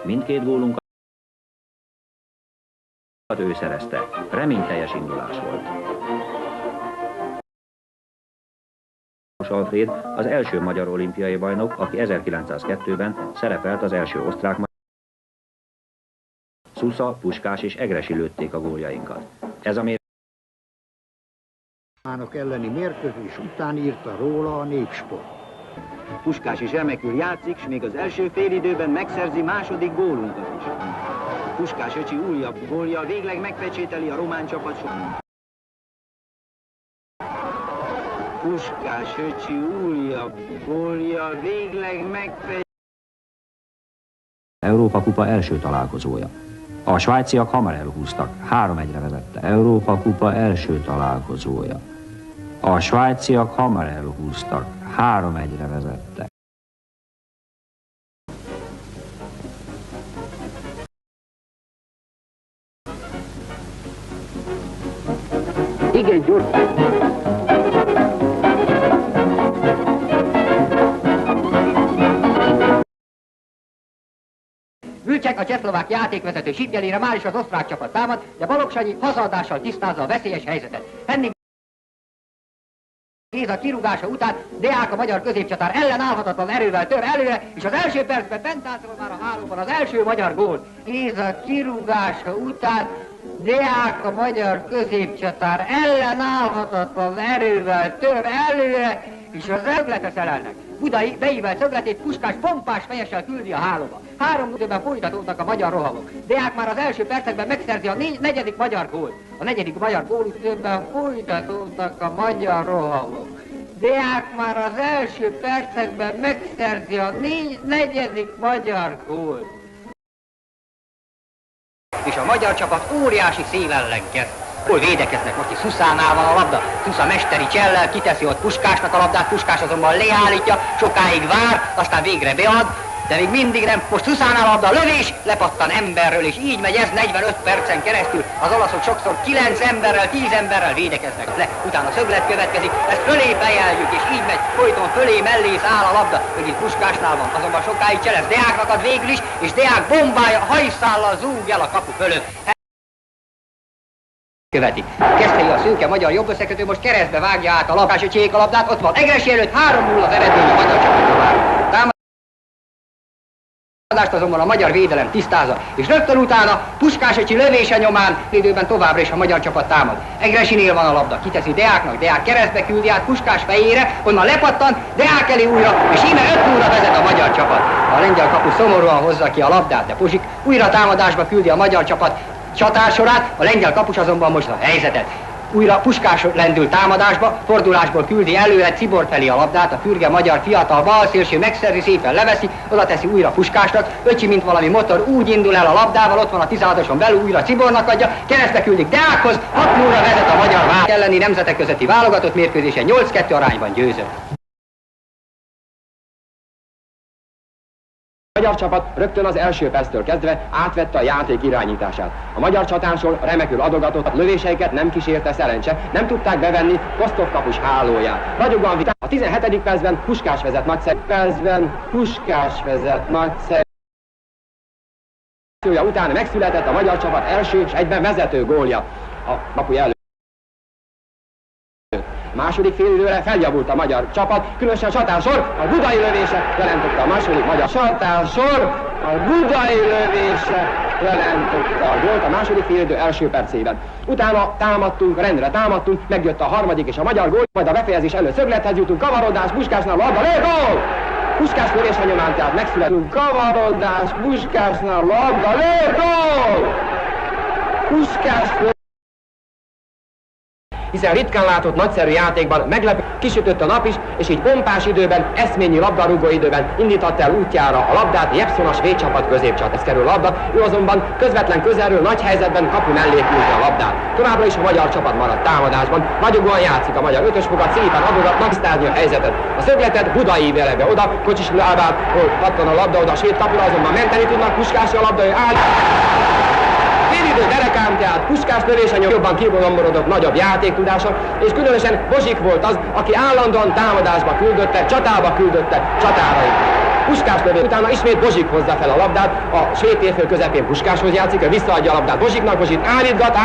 Mindkét gólunkat ő szerezte. Reményteljes indulás volt. Alfréd az első magyar olimpiai bajnok, aki 1902-ben szerepelt az első osztrák. Szusza, Puskás és Egressy lőtték a góljainkat. Ez a elleni mérkőzés után írta róla a Népsport. Puskás is remekül játszik, s még az első félidőben megszerzi második gólunkat is. Puskás öcsi újabb gólja végleg megpecsételi a román csapat sorát. Puskás öcsi újabb gólja végleg megpecsételi. Európa kupa első találkozója. A svájciak hamar elhúztak, 3-1-re vezette. Európa kupa első találkozója. A svájciak hamar elhúztak, 3-1-re vezette. Igen, gyorsan. Vülcsek, a csehszlovák játékvezető sípjelére már is az osztrák csapat támad, de Balogh Sanyi hazaadással tisztázza a veszélyes helyzetet. Henning Géza kirúgása után Deák, a magyar középcsatár ellenállhatatlan erővel tör előre, és az első percben Bentátról már a hálóban az első magyar gól. Géza kirúgása után Deák, a magyar középcsatár ellenállhatatlan erővel tör előre, és az öglete szelelnek. Budai beívelt szögletét Puskás pompás fejessel küldi a hálóba. 3 időben folytatódnak a magyar rohamok. Deák már az első percekben megszerzi a negyedik magyar gólt. A negyedik magyar gól időben folytatódnak a magyar rohamok. Deák már az első percekben megszerzi a negyedik magyar gólt. És a magyar csapat óriási szél ellen kezd. Hol védekeznek, most is Szuszánál van a labda, Szusza mesteri csellel kiteszi ott Puskásnak a labdát, Puskás azonban leállítja, sokáig vár, aztán végre bead, de még mindig nem, most Szuszánál a labda, lövés, lepattan emberről, és így megy ez 45 percen keresztül, az olaszok sokszor 9 emberrel, 10 emberrel védekeznek le, utána szöglet következik, ezt fölé fejeljük, és így megy, folyton fölé mellé áll a labda, megint Puskásnál van, azonban sokáig cselez, Deáknak ad végül is, és Deák bombája hajszállal zúg el a kapu fölött. Követi. Keszthelyi a szőke magyar jobbösszekötő most keresztbe vágja át a labdásöcsék a labdát, ott van Egressy előtt 3-0 az eredmény a magyar csapatra vár. Támadást azonban a magyar védelem tisztázza, és rögtön utána Puskás öcsi lövése nyomán időben továbbra is a magyar csapat támad. Egressynél van a labda, kiteszi Deáknak, Deák keresztbe küldi át Puskás fejére, onnan lepattan, Deák elé újra, és íme 5-0-ra vezet a magyar csapat. A lengyel kapu szomorúan hozza ki a labdát, de Pozsik újra támadásba küldi a magyar csapat csatársorát, a lengyel kapus azonban most a helyzetet. Újra Puskás lendül támadásba, fordulásból küldi előre Cibor felé a labdát, a fürge magyar fiatal balszélső megszerzi, szépen leveszi, oda teszi újra Puskásnak, öcsi, mint valami motor, úgy indul el a labdával, ott van a 16-oson belül, újra Cibornak adja, keresztbe küldik Deákhoz, 6-0-ra vezet a magyar elleni nemzetek közötti válogatott mérkőzésen 8-2 arányban győzött. A magyar csapat rögtön az első perctől kezdve átvette a játék irányítását. A magyar csatárról remekül adogatott, lövéseiket nem kísérte szerencse, nem tudták bevenni Kostov kapus hálóját. Ragyogóan vitán a 17. percben Puskás vezet nagyszerű. Utána megszületett a magyar csapat első és egyben vezető gólja a kapuja előtt. Második félidőre feljavult a magyar csapat, különösen a csatársor, a budai lövése jelentette a második magyar csatársor, a budai lövése jelentette a gólt a második félidő első percében. Utána támadtunk, rendre támadtunk, megjött a harmadik és a magyar gól, majd a befejezés előtt szöglethez jutunk, kavarodás, Puskásnál labda, lő, gól! Puskás lövése nyomán tehát megszületünk, kavarodás, Puskásnál labda, lő, gól! Puskás hiszen ritkán látott nagyszerű játékban meglepő, kisütött a nap is, és így pompás időben, eszményi labdarúgó időben indította el útjára a labdát Jepson a svéd csapat középcsat. Ez kerül labda, ő azonban közvetlen közelről nagy helyzetben kapu mellé küldte a labdát. Továbbra is a magyar csapat maradt támadásban, ragyogóan játszik a magyar ötösfogat, szépen adogatnak, tisztázni a helyzetet. A szögletet Budai vele be oda, Kocsis lábát, hol pattan a labda oda a svéd kapura, azonban menteni tudnak, Puskás a labda, ő áll. Félidő derekán, tehát Puskás lövése jobban kibonyomorodott nagyobb játéktudása, és különösen Bozsik volt az, aki állandóan támadásba küldötte, csatába küldötte csatárait. Puskás lövő, utána ismét Bozsik hozza fel a labdát, a svéd térfél közepén Puskáshoz játszik, ő visszaadja a labdát Bozsiknak, Bozsik állítgat,